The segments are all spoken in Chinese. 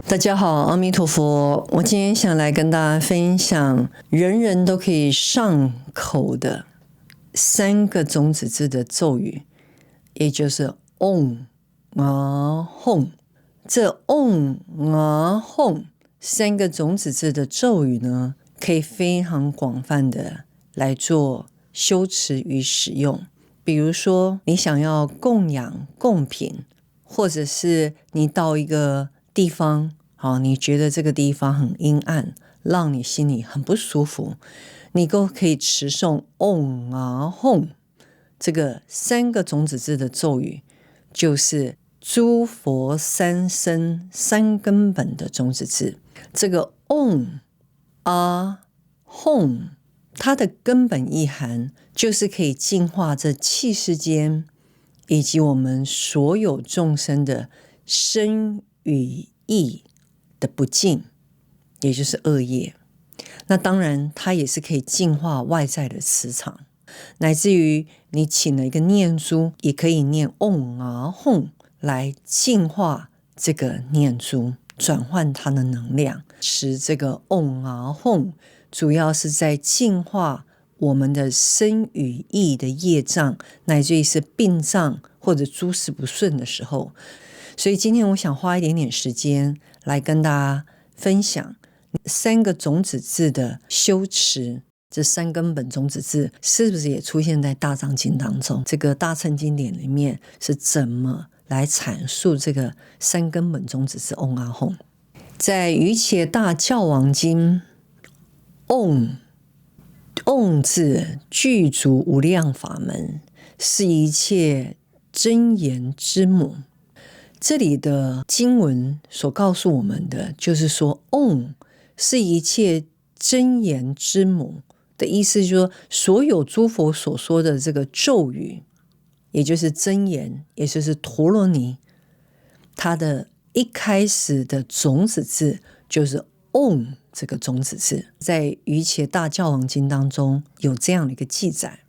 大家好，阿弥陀佛。我今天想来跟大家分享人人都可以上口的3个种子字的咒语，也就是嗡、啊、吽。这嗡、啊、吽3个种子字的咒语呢，可以非常广泛的来做修持与使用。比如说你想要供养贡品，或者是你到一个地方，你觉得这个地方很阴暗，让你心里很不舒服，你都可以持诵嗡、啊、吽这个3个种子字的咒语，就是诸佛三身3根本的种子字。这个嗡、啊、吽它的根本意涵就是可以净化这气世间以及我们所有众生的身语意的不净，也就是恶业。那当然它也是可以净化外在的磁场，乃至于你请了一个念珠，也可以念嗡、啊、吽来净化这个念珠，转换它的能量。持这个嗡、啊、吽主要是在净化我们的身语意的业障，乃至于是病障或者诸事不顺的时候。所以今天我想花一点点时间来跟大家分享3个种子字的修持。这3根本种子字是不是也出现在大藏经当中？这个大乘经典里面是怎么来阐述这个3根本种子字嗡、啊、吽？在瑜伽大教王经，嗡字具足无量法门，是一切真言之母。这里的经文所告诉我们的就是说，嗡是一切真言之母的意思，就是说所有诸佛所说的这个咒语，也就是真言，也就是陀罗尼，它的一开始的种子字就是嗡这个种子字。在瑜伽大教王经当中有这样的一个记载，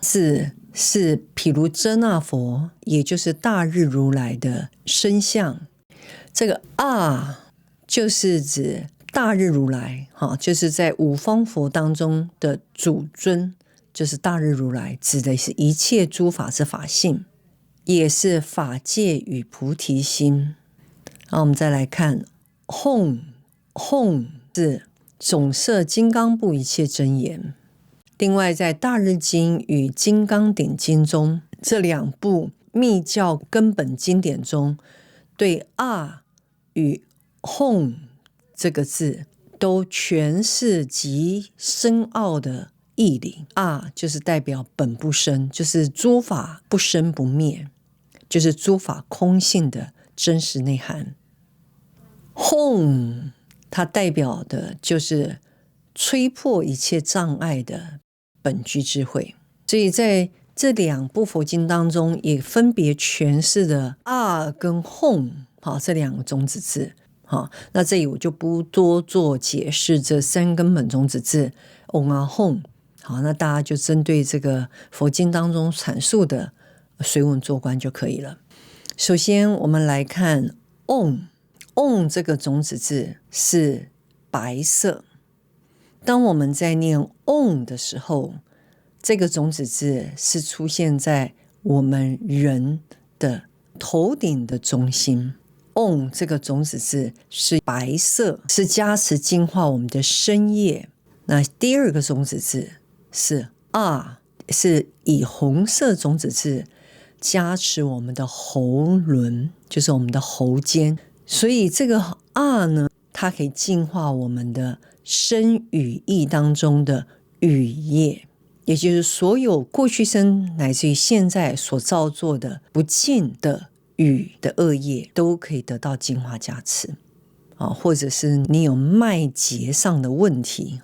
字是毗卢遮那佛，也就是大日如来的身相。这个就是指大日如来，就是在五方佛当中的主尊，就是大日如来，指的是一切诸法之法性，也是法界与菩提心。好，我们再来看吽字总摄金刚部一切真言。另外在大日经与金刚顶经中，这2部密教根本经典中，对与吽这个字都诠释极深奥的义理。就是代表本不生，就是诸法不生不灭，就是诸法空性的真实内涵。吽它代表的就是吹破一切障碍的本具智慧。所以在这2部佛经当中，也分别诠释了跟吽这2个种子字。那这里我就不多做解释这3根本种子字嗡、啊、吽。那大家就针对这个佛经当中阐述的随文做观就可以了。首先我们来看嗡这个种子字是白色。当我们在念嗡的时候，这个种子字是出现在我们人的头顶的中心。嗡这个种子字是白色，是加持净化我们的身业。那第2个种子字是是以红色种子字加持我们的喉轮，就是我们的喉间。所以这个呢，它可以净化我们的身语意当中的语业，也就是所有过去生乃至于现在所造作的不净的语的恶业，都可以得到净化加持。或者是你有脉结上的问题，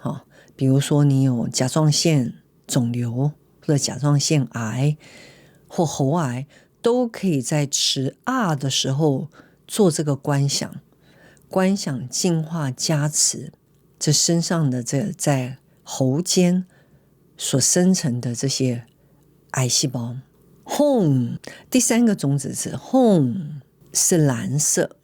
比如说你有甲状腺肿瘤或者甲状腺癌或喉癌，都可以在持的时候做这个观想净化加持这身上的在喉间所生成的这些癌细胞。吽第3个种子字吽是蓝色，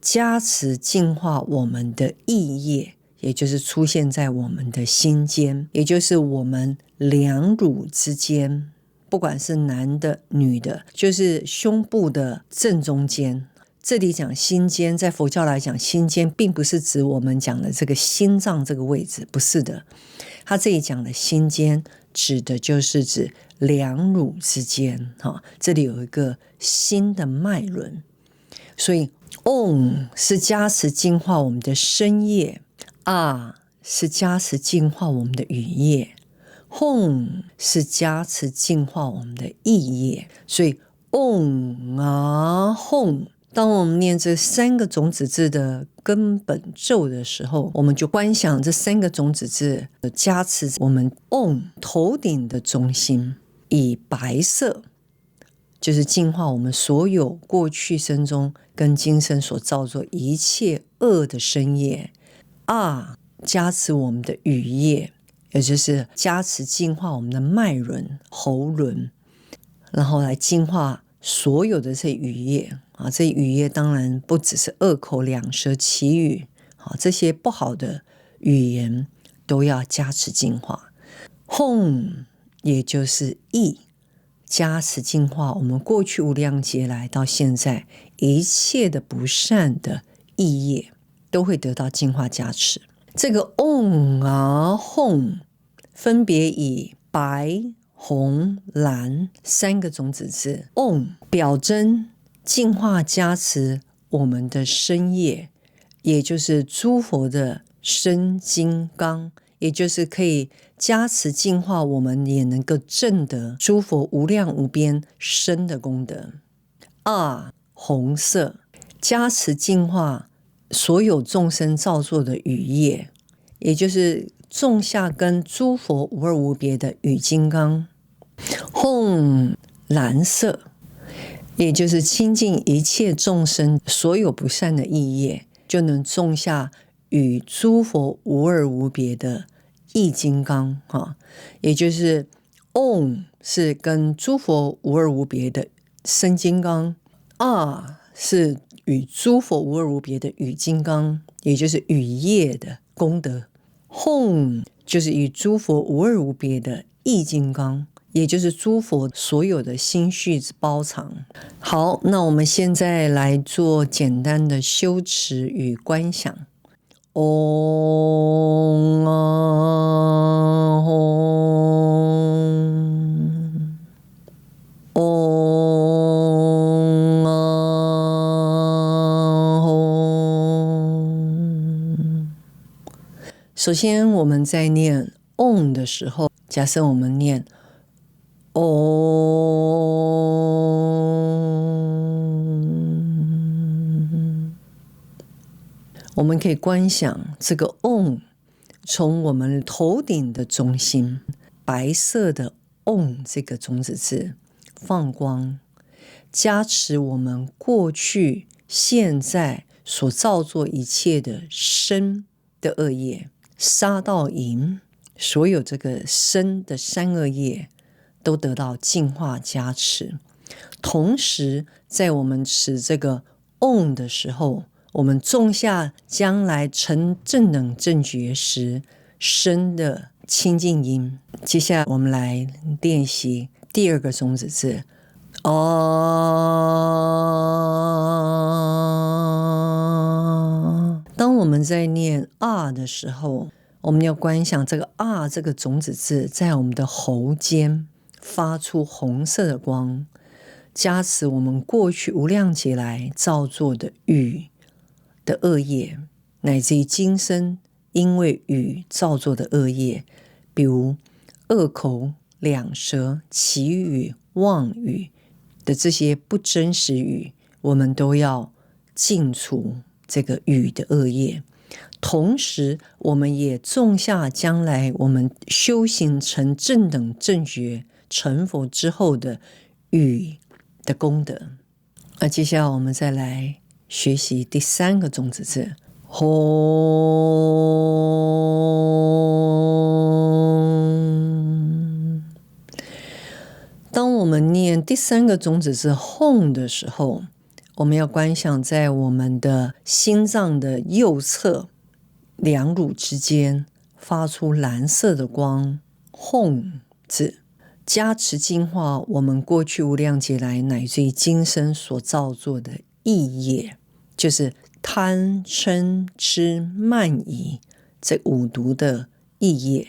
加持净化我们的意业，也就是出现在我们的心间，也就是我们两乳之间，不管是男的女的，就是胸部的正中间。这里讲心间，在佛教来讲，心间并不是指我们讲的这个心脏这个位置，不是的。他这里讲的心间指的就是指两乳之间，这里有一个心的脉轮。所以 Om 是加持净化我们的身业，是加持净化我们的语业， Hum 是加持净化我们的意业。所以 Om Hum， 当我们念这三个种子字的根本咒的时候，我们就观想这三个种子字加持我们 Om 头顶的中心，以白色就是净化我们所有过去生中跟今生所造作一切恶的身业，加持我们的语业，也就是加持净化我们的脉轮、喉轮，然后来净化所有的这语业这语业当然不只是恶口两舌绮语这些不好的语言都要加持净化。Hum 也就是意，加持净化我们过去无量劫来到现在一切的不善的意业都会得到净化加持。这个 Om Hum 分别以白、红、蓝三个种子字 Om 表征净化加持我们的身业，也就是诸佛的身金刚，也就是可以加持净化我们也能够证得诸佛无量无边身的功德。红色加持净化所有众生造作的语业，也就是种下跟诸佛无二无别的语金刚。Hum 蓝色也就是清净一切众生所有不善的意业，就能种下与诸佛无二无别的意金刚也就是 Om 是跟诸佛无二无别的身金刚，是与诸佛无二无别的语金刚，也就是语业的功德。Hum 就是与诸佛无二无别的意金刚，也就是诸佛所有的心绪之包藏。好，那我们现在来做简单的修持与观想。Om首先我们在念 Om 的时候，假设我们念 Om， 我们可以观想这个 Om 从我们头顶的中心白色的 Om 这个种子字放光，加持我们过去现在所造作一切的身的恶业，杀盗淫，所有这个身的三恶业都得到净化加持。同时在我们持这个 Om 的时候，我们种下将来成正等正觉时身的清净因。接下来我们来练习第二个种子字当我们在念的时候，我们要观想这个这个种子字在我们的喉间发出红色的光，加持我们过去无量劫来造作的语的恶业，乃至于今生因为语造作的恶业，比如恶口两舌绮语妄语的这些不真实语，我们都要净除这个语的恶业。同时我们也种下将来我们修行成正等正觉成佛之后的语的功德。接下来我们再来学习第三个种子字Hum。当我们念第三个种子字 Hum 的时候，我们要观想在我们的心脏的右侧两乳之间发出蓝色的光，吽字，加持净化我们过去无量劫来乃至于今生所造作的意业，就是贪嗔痴慢疑这5毒的意业。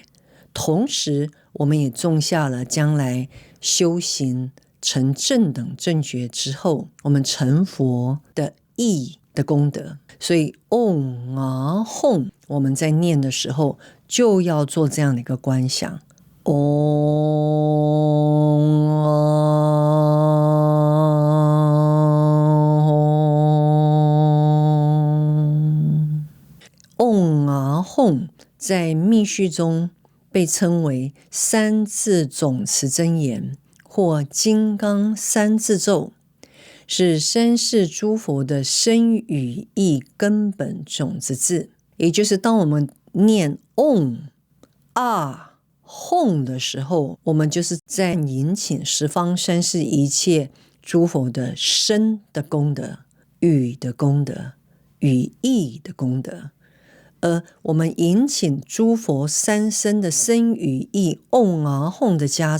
同时我们也种下了将来修行成正等正觉之后我们成佛的意的功德。所以嗡啊吽我们在念的时候就要做这样的一个观想，嗡啊吽在密续中被称为三字总持真言或金刚三字咒，是三世诸佛的身语意根本种子字。也就是当我们念嗡啊吽的时候，我们就是在引请十方三世一切诸佛的身的功德、语的功德、语意的功德，而我们引请诸佛三身的身语意嗡啊吽的加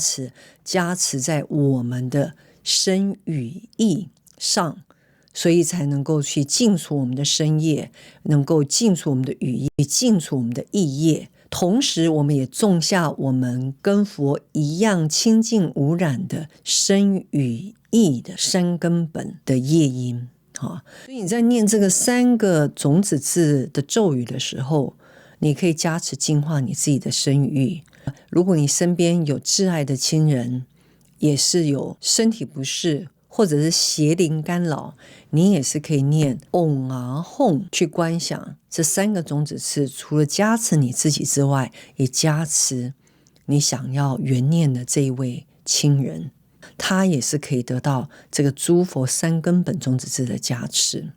持在我们的身语意上，所以才能够去净除我们的身业，能够净除我们的语意，净除我们的意业。同时我们也种下我们跟佛一样清净无染的身语意的三根本的业因。所以你在念这个3个种子字的咒语的时候，你可以加持净化你自己的身语。如果你身边有挚爱的亲人也是有身体不适或者是邪灵干扰，你也是可以念嗡啊吽去观想这3个种子字，除了加持你自己之外，也加持你想要缘念的这一位亲人，他也是可以得到这个诸佛3根本种子字的加持。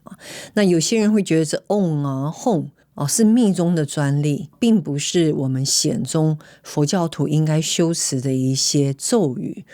那有些人会觉得这嗡啊吽是密宗的专利，并不是我们显宗佛教徒应该修持的一些咒语。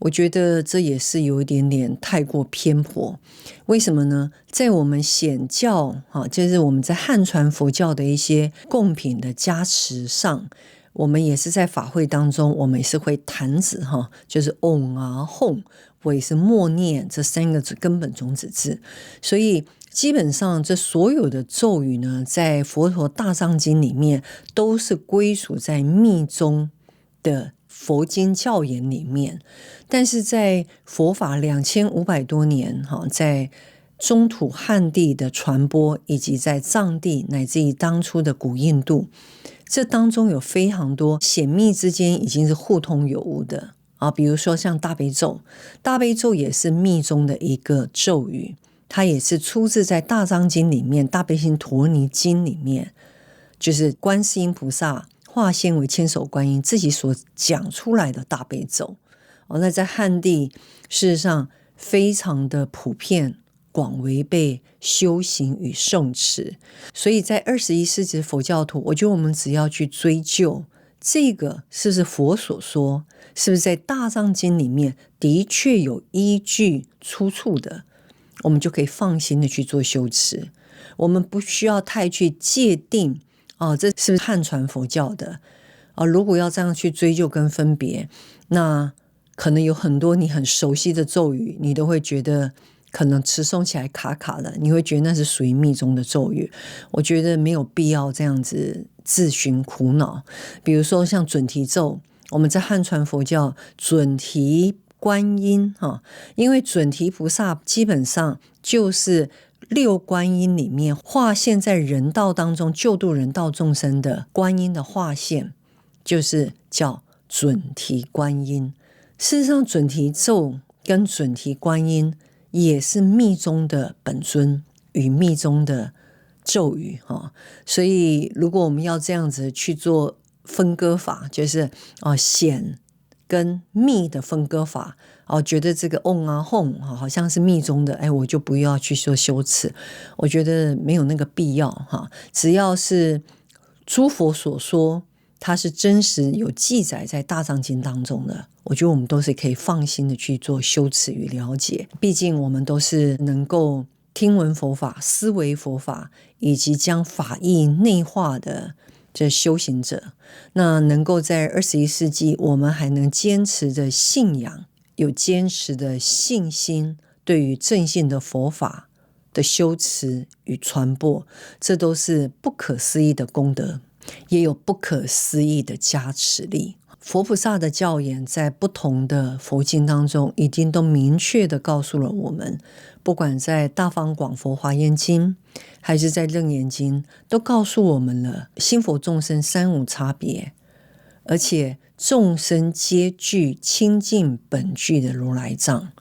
我觉得这也是有一点点太过偏颇。为什么呢？在我们显教就是我们在汉传佛教的一些贡品的加持上，我们也是在法会当中，我们也是会弹指就是嗡啊吽，我也是默念这3个根本种子字。所以基本上这所有的咒语呢，在佛陀大藏经里面都是归属在密宗的佛经教言里面。但是在佛法2500多年在中土汉地的传播，以及在藏地乃至于当初的古印度，这当中有非常多显密之间已经是互通有无的比如说像大悲咒，大悲咒也是密宗的一个咒语，它也是出自在大藏经里面，大悲心陀尼经里面，就是观世音菩萨化现为千手观音自己所讲出来的大悲咒。那在汉地事实上非常的普遍，广为被修行与诵持。所以在21世纪佛教徒，我觉得我们只要去追究这个是不是佛所说，是不是在大藏经里面的确有依据出处的，我们就可以放心的去做修持。我们不需要太去界定这是不是汉传佛教的如果要这样去追究跟分别，那可能有很多你很熟悉的咒语，你都会觉得可能持诵起来卡卡的，你会觉得那是属于密宗的咒语。我觉得没有必要这样子自寻苦恼。比如说像准提咒，我们在汉传佛教准提观音因为准提菩萨基本上就是6观音里面化现在人道当中救度人道众生的观音的化现，就是叫准提观音。事实上准提咒跟准提观音也是密宗的本尊与密宗的咒语所以如果我们要这样子去做分割法，就是显跟密的分割法觉得这个嗡啊吽好像是密宗的，我就不要去说修持，我觉得没有那个必要只要是诸佛所说，它是真实有记载在大藏经当中的，我觉得我们都是可以放心的去做修持与了解。毕竟我们都是能够听闻佛法、思维佛法，以及将法义内化的这修行者，那能够在21世纪我们还能坚持着信仰，有坚持的信心，对于正信的佛法的修持与传播，这都是不可思议的功德，也有不可思议的加持力。佛菩萨的教言在不同的佛经当中已经都明确的告诉了我们，不管在大方广佛华严经还是在楞严经，都告诉我们了心佛众生三无差别，而且众生皆具清净本具的如来藏，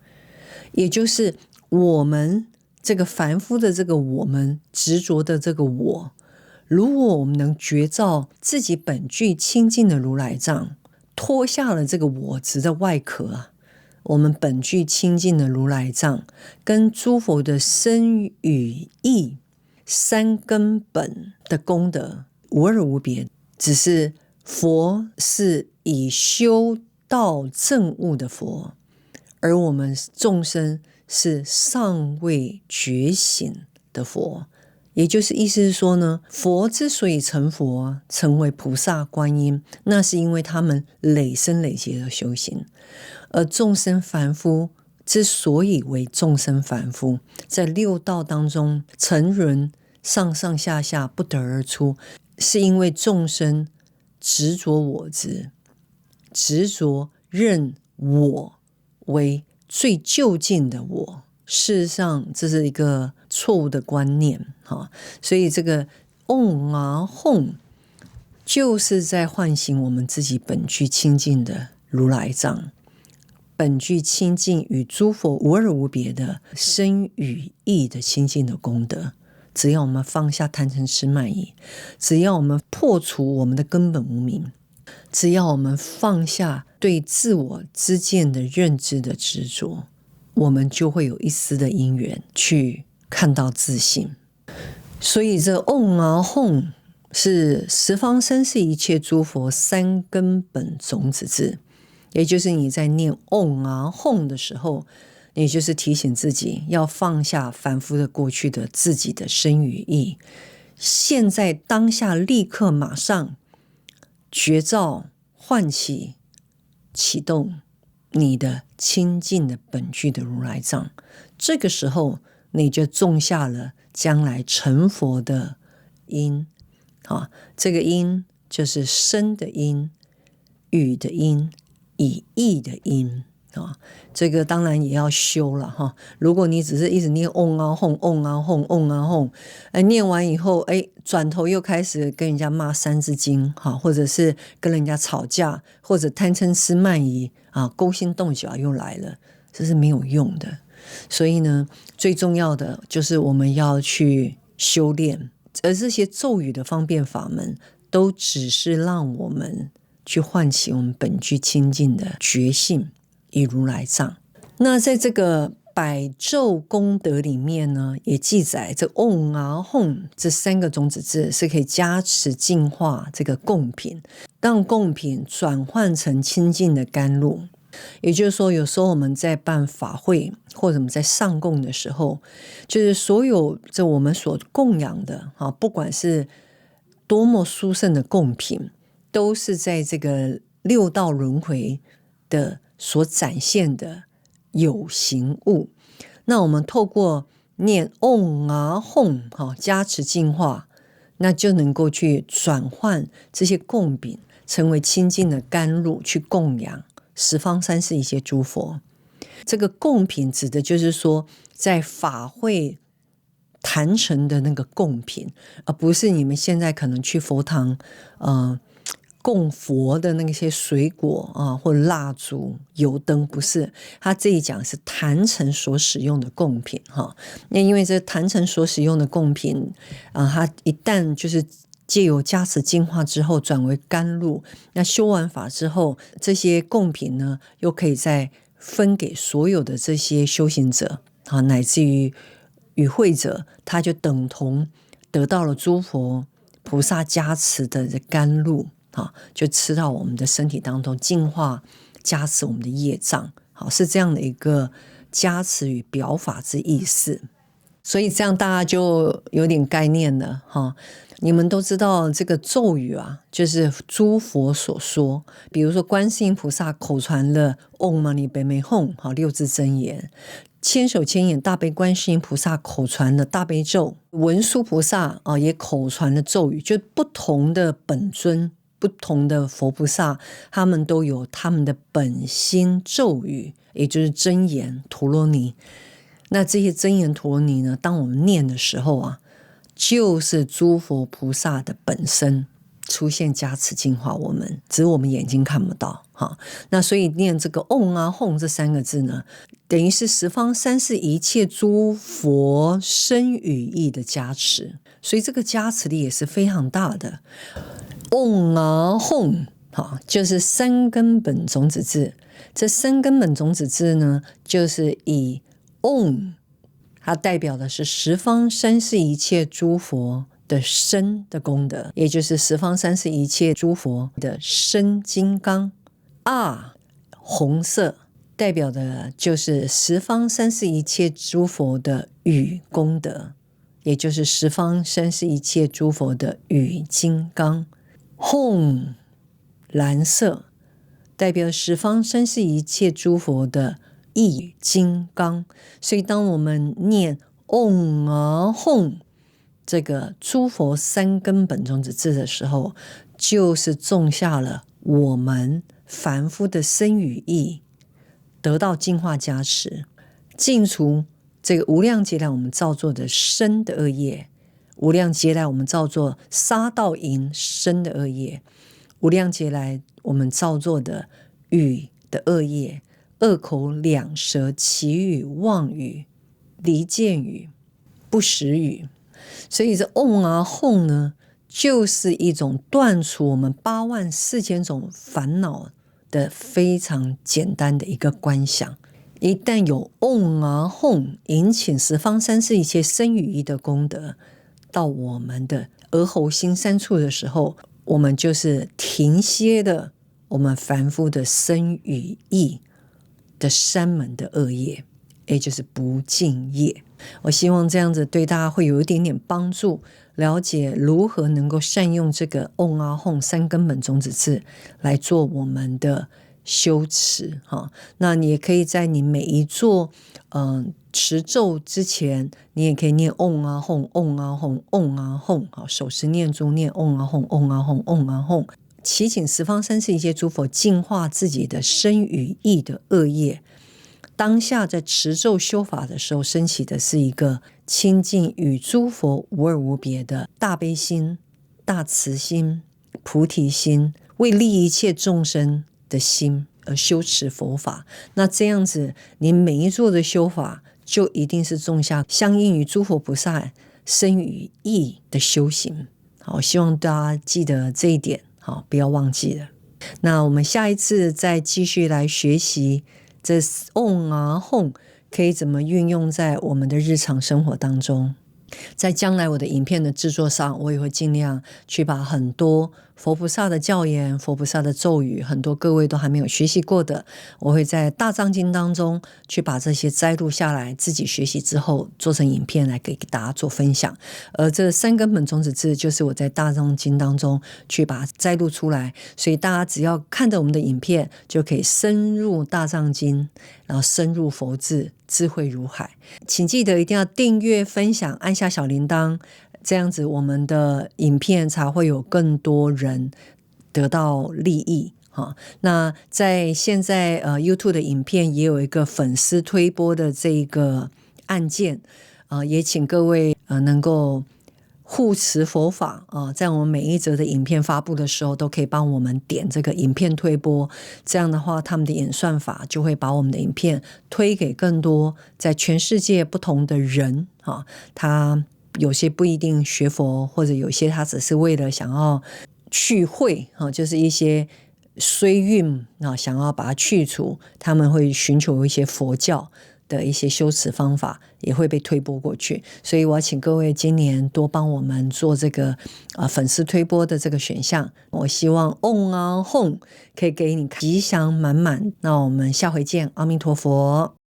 也就是我们这个凡夫的这个我们执着的这个我，如果我们能觉照自己本具清净的如来藏，脱下了这个我执的外壳，我们本具清净的如来藏跟诸佛的身语意三根本的功德无二无别，只是佛是以修道证悟的佛，而我们众生是尚未觉醒的佛。也就是意思是说呢，佛之所以成佛，成为菩萨观音，那是因为他们累生累劫的修行。而众生凡夫之所以为众生凡夫，在六道当中沉沦上上下下不得而出，是因为众生执着我执，执着认我为最究竟的我。事实上这是一个错误的观念，所以这个嗡啊吽就是在唤醒我们自己本具清净的如来藏，本具清净与诸佛无二无别的身语意的清净的功德。只要我们放下贪嗔痴慢疑，只要我们破除我们的根本无明，只要我们放下对自我之见的认知的执着，我们就会有一丝的因缘去看到自信。所以这嗡啊吽是十方三世一切诸佛三根本种子字，也就是你在念嗡啊吽的时候，你就是提醒自己要放下凡夫的过去的自己的身语意，现在当下立刻马上觉照唤起启动你的清净的本具的如来藏，这个时候你就种下了将来成佛的因。这个因就是身的因、语的因、以意的因。这个当然也要修了。如果你只是一直念嗡啊吽嗡啊吽嗡啊吽，念完以后转头又开始跟人家骂三字经，或者是跟人家吵架，或者贪嗔痴慢疑勾心斗角又来了，这是没有用的。所以呢，最重要的就是我们要去修炼，而这些咒语的方便法门都只是让我们去唤起我们本具清净的觉性以如来藏。那在这个百咒功德里面呢，也记载这嗡啊吽这三个种子字是可以加持净化这个贡品，让贡品转换成清净的甘露。也就是说，有时候我们在办法会或者我们在上供的时候，就是所有这我们所供养的不管是多么殊胜的贡品，都是在这个六道轮回的所展现的有形物。那我们透过念嗡啊吽加持净化，那就能够去转换这些贡品成为清净的甘露，去供养十方三世一些诸佛。这个贡品指的就是说在法会坛城的那个贡品，而不是你们现在可能去佛堂供佛的那些水果或蜡烛油灯，不是，他这一讲是坛城所使用的贡品那因为这坛城所使用的贡品它一旦就是借由加持净化之后转为甘露，那修完法之后，这些贡品呢又可以再分给所有的这些修行者乃至于与会者，他就等同得到了诸佛菩萨加持的甘露就吃到我们的身体当中，净化加持我们的业障，是这样的一个加持与表法之意思。所以这样大家就有点概念了你们都知道这个咒语就是诸佛所说，比如说观世音菩萨口传了 Om Mani Padme Hum 6字真言，千手千眼大悲观世音菩萨口传了大悲咒，文殊菩萨也口传了咒语，就不同的本尊不同的佛菩萨，他们都有他们的本心咒语，也就是真言陀罗尼。那这些真言陀罗尼呢，当我们念的时候就是诸佛菩萨的本身出现加持净化我们，只是我们眼睛看不到那所以念这个 Om Hum 这3个字呢，等于是十方三世一切诸佛身语意的加持，所以这个加持力也是非常大的。Om Hum 就是3根本种子字，这3根本种子字呢，就是以Om 它代表的是十方三世一切诸佛的身的功德，也就是十方三世一切诸佛的身金刚。红色代表的就是十方三世一切诸佛的语功德，也就是十方三世一切诸佛的语金刚。Hum 蓝色代表十方三世一切诸佛的意金刚。所以当我们念 Om Hum 这个诸佛3根本种子字的时候，就是种下了我们凡夫的身语意得到净化加持，净除这个无量劫来我们造作的身的恶业，无量劫来我们造作杀盗淫身的恶业，无量劫来我们造作的语的恶业，恶口两舌绮语妄语离间语不实语。所以这 Om Hum 呢，就是一种断除我们8万4千种烦恼的非常简单的一个观想。一旦有 Om Hum 引请十方三世一切身语意的功德到我们的额喉心3处的时候，我们就是停歇的我们凡夫的身语意的3门的恶业，也就是不净业。我希望这样子对大家会有一点点帮助，了解如何能够善用这个 Om Hum 3根本种子字来做我们的修持那你也可以在你每一做持咒之前，你也可以念 Om Hum Om Hum Om Hum 手持念珠念 Om Hum Om Hum Om Hum， 祈请十方三世一切诸佛净化自己的身语意的恶业。当下在持咒修法的时候，升起的是一个亲近与诸佛无二无别的大悲心、大慈心、菩提心，为利益一切众生的心而修持佛法。那这样子你每一做的修法就一定是种下相应于诸佛菩萨身语意的修行。好，希望大家记得这一点，好，不要忘记了。那我们下一次再继续来学习这 Om Hum 可以怎么运用在我们的日常生活当中。在将来我的影片的制作上，我也会尽量去把很多佛菩萨的教言、佛菩萨的咒语，很多各位都还没有学习过的，我会在大藏经当中去把这些摘录下来，自己学习之后做成影片来给大家做分享。而这3根本种子字就是我在大藏经当中去把它摘录出来，所以大家只要看着我们的影片，就可以深入大藏经，然后深入佛字，智慧如海。请记得一定要订阅、分享，按下小铃铛，这样子我们的影片才会有更多人得到利益那在现在YouTube 的影片也有一个粉丝推播的这个按键也请各位能够护持佛法在我们每一则的影片发布的时候，都可以帮我们点这个影片推播。这样的话，他们的演算法就会把我们的影片推给更多在全世界不同的人他有些不一定学佛，或者有些他只是为了想要去会就是一些衰运想要把它去除，他们会寻求一些佛教的一些修持方法也会被推播过去，所以我要请各位今年多帮我们做这个粉丝推播的这个选项。我希望 on 啊 home 可以给你吉祥满满。那我们下回见，阿弥陀佛。